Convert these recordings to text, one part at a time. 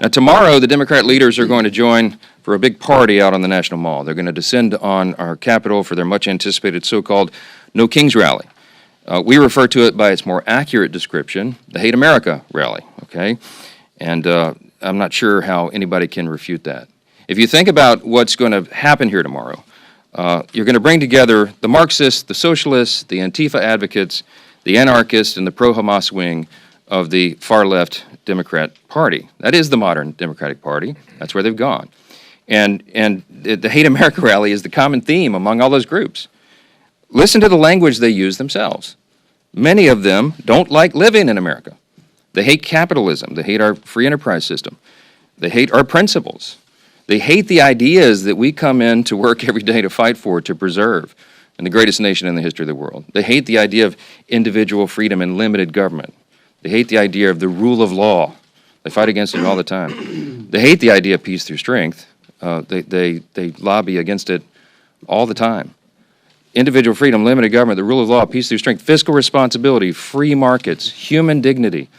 Now, tomorrow, the Democrat leaders are going to join for a big party out on the National Mall. They're going to descend on our Capitol for their much-anticipated so-called No Kings rally. We refer to it by its more accurate description, the Hate America rally, okay? And I'm not sure how anybody can refute that. If you think about what's going to happen here tomorrow, you're going to bring together the Marxists, the socialists, the Antifa advocates, the anarchists, and the pro-Hamas wing of the far-left Democrat Party. That is the modern Democratic Party. That's where they've gone. And the Hate America rally is the common theme among all those groups. Listen to the language they use themselves. Many of them don't like living in America. They hate capitalism. They hate our free enterprise system. They hate our principles. They hate the ideas that we come in to work every day to fight for, to preserve, in the greatest nation in the history of the world. They hate the idea of individual freedom and limited government. They hate the idea of the rule of law. They fight against it all the time. They hate the idea of peace through strength. They lobby against it all the time. Individual freedom, limited government, the rule of law, peace through strength, fiscal responsibility, free markets, human dignity,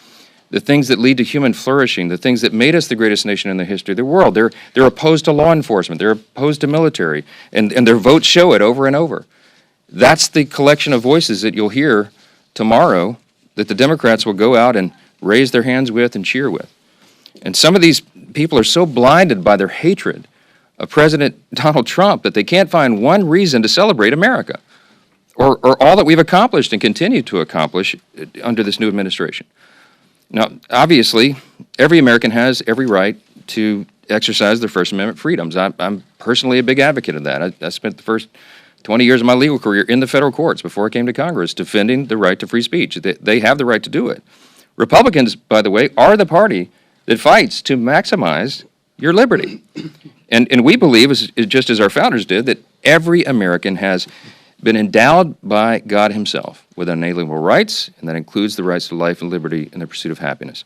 the things that lead to human flourishing, the things that made us the greatest nation in the history of the world. They're opposed to law enforcement. They're opposed to military, and their votes show it over and over. That's the collection of voices that you'll hear tomorrow that the Democrats will go out and raise their hands with and cheer with. And some of these people are so blinded by their hatred of President Donald Trump that they can't find one reason to celebrate America or all that we've accomplished and continue to accomplish under this new administration. Now, obviously, every American has every right to exercise their First Amendment freedoms. I'm personally a big advocate of that. I spent the first 20 years of my legal career in the federal courts before I came to Congress defending the right to free speech. They have the right to do it. Republicans, by the way, are the party that fights to maximize your liberty. And we believe, just as our founders did, that every American has been endowed by God himself with unalienable rights, and that includes the rights to life and liberty and the pursuit of happiness.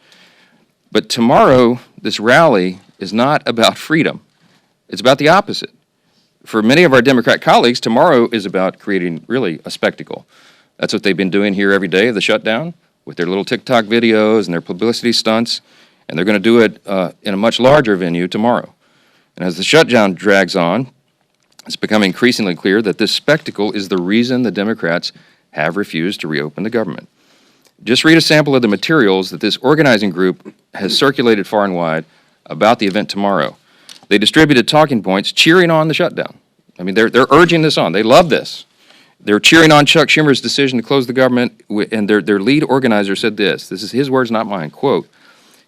But tomorrow, this rally is not about freedom. It's about the opposite. For many of our Democrat colleagues, tomorrow is about creating really a spectacle. That's what they've been doing here every day of the shutdown with their little TikTok videos and their publicity stunts, and they're going to do it in a much larger venue tomorrow. And as the shutdown drags on, it's becoming increasingly clear that this spectacle is the reason the Democrats have refused to reopen the government. Just read a sample of the materials that this organizing group has circulated far and wide about the event tomorrow. They distributed talking points cheering on the shutdown. I mean, they're urging this on. They love this. They're cheering on Chuck Schumer's decision to close the government, and their lead organizer said this is his words, not mine, quote,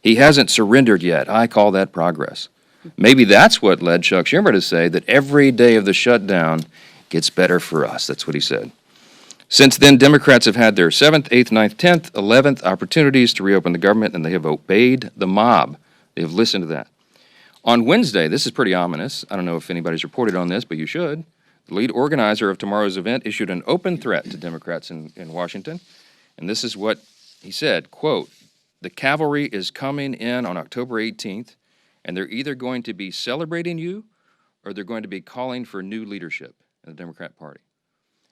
"He hasn't surrendered yet. I call that progress." Maybe that's what led Chuck Schumer to say that every day of the shutdown gets better for us. That's what he said. Since then, Democrats have had their 7th, 8th, 9th, 10th, 11th opportunities to reopen the government, and they have obeyed the mob. They have listened to that. On Wednesday, this is pretty ominous. I don't know if anybody's reported on this, but you should. The lead organizer of tomorrow's event issued an open threat to Democrats in Washington, and this is what he said, quote, "The cavalry is coming in on October 18th, and they're either going to be celebrating you or they're going to be calling for new leadership in the Democrat Party."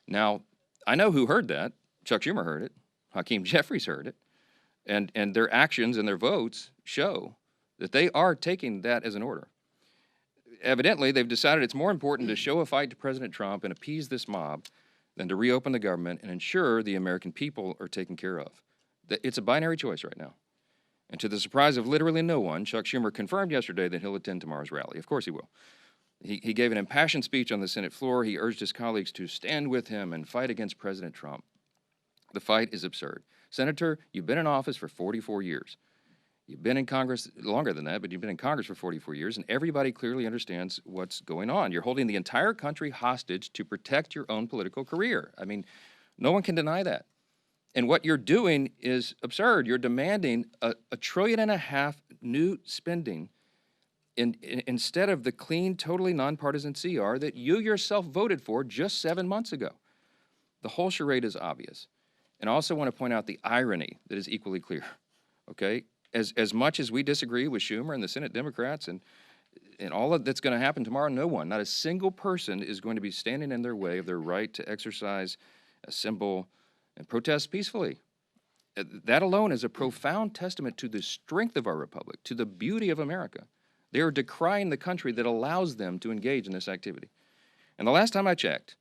Now, I know who heard that. Chuck Schumer heard it. Hakeem Jeffries heard it. And their actions and their votes show that they are taking that as an order. Evidently, they've decided it's more important to show a fight to President Trump and appease this mob than to reopen the government and ensure the American people are taken care of. It's a binary choice right now. And to the surprise of literally no one, Chuck Schumer confirmed yesterday that he'll attend tomorrow's rally. Of course he will. He gave an impassioned speech on the Senate floor. He urged his colleagues to stand with him and fight against President Trump. The fight is absurd. Senator, you've been in office for 44 years. You've been in Congress longer than that, but you've been in Congress for 44 years, and everybody clearly understands what's going on. You're holding the entire country hostage to protect your own political career. I mean, no one can deny that. And what you're doing is absurd. You're demanding a $1.5 trillion new spending instead of the clean, totally nonpartisan CR that you yourself voted for just 7 months ago. The whole charade is obvious. And I also want to point out the irony that is equally clear, okay? As much as we disagree with Schumer and the Senate Democrats and all of that's going to happen tomorrow, no one, not a single person is going to be standing in their way of their right to exercise, assemble, and protest peacefully. That alone is a profound testament to the strength of our republic, to the beauty of America. They are decrying the country that allows them to engage in this activity. And the last time I checked,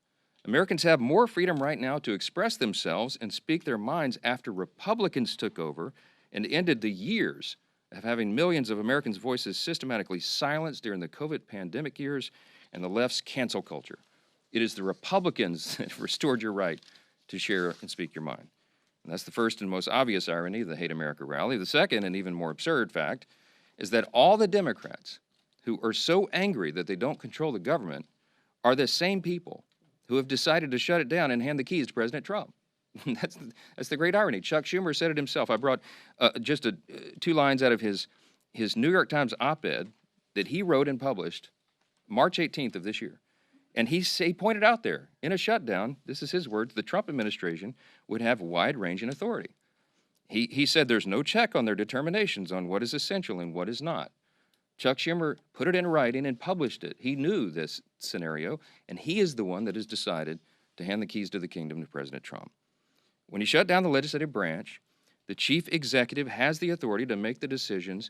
Americans have more freedom right now to express themselves and speak their minds after Republicans took over and ended the years of having millions of Americans' voices systematically silenced during the COVID pandemic years and the left's cancel culture. It is the Republicans that restored your right to share and speak your mind. And that's the first and most obvious irony of the Hate America rally. The second and even more absurd fact is that all the Democrats who are so angry that they don't control the government are the same people who have decided to shut it down and hand the keys to President Trump. That's the great irony. Chuck Schumer said it himself. I brought just two lines out of his New York Times op-ed that he wrote and published March 18th of this year. And he pointed out there, in a shutdown, this is his words, the Trump administration would have wide-ranging authority. He said there's no check on their determinations on what is essential and what is not. Chuck Schumer put it in writing and published it. He knew this scenario, and he is the one that has decided to hand the keys to the kingdom to President Trump. When you shut down the legislative branch, the chief executive has the authority to make the decisions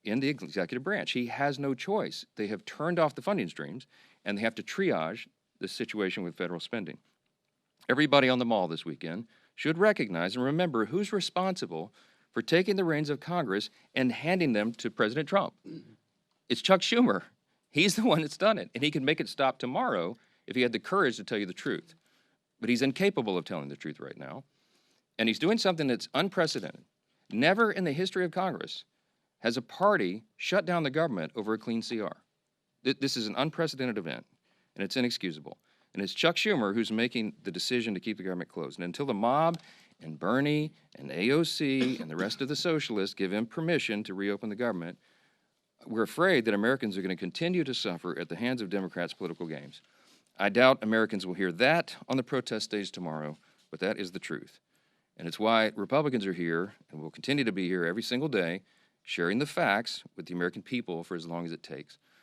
in the executive branch. He has no choice. They have turned off the funding streams, and they have to triage the situation with federal spending. Everybody on the Mall this weekend should recognize and remember who's responsible for taking the reins of Congress and handing them to President Trump. It's Chuck Schumer. He's the one that's done it, and he can make it stop tomorrow if he had the courage to tell you the truth. But he's incapable of telling the truth right now, and he's doing something that's unprecedented. Never in the history of Congress has a party shut down the government over a clean CR. This is an unprecedented event, and it's inexcusable. And it's Chuck Schumer who's making the decision to keep the government closed. And until the mob and Bernie and AOC and the rest of the socialists give him permission to reopen the government, we're afraid that Americans are going to continue to suffer at the hands of Democrats' political games. I doubt Americans will hear that on the protest stage tomorrow, but that is the truth. And it's why Republicans are here and will continue to be here every single day, sharing the facts with the American people for as long as it takes.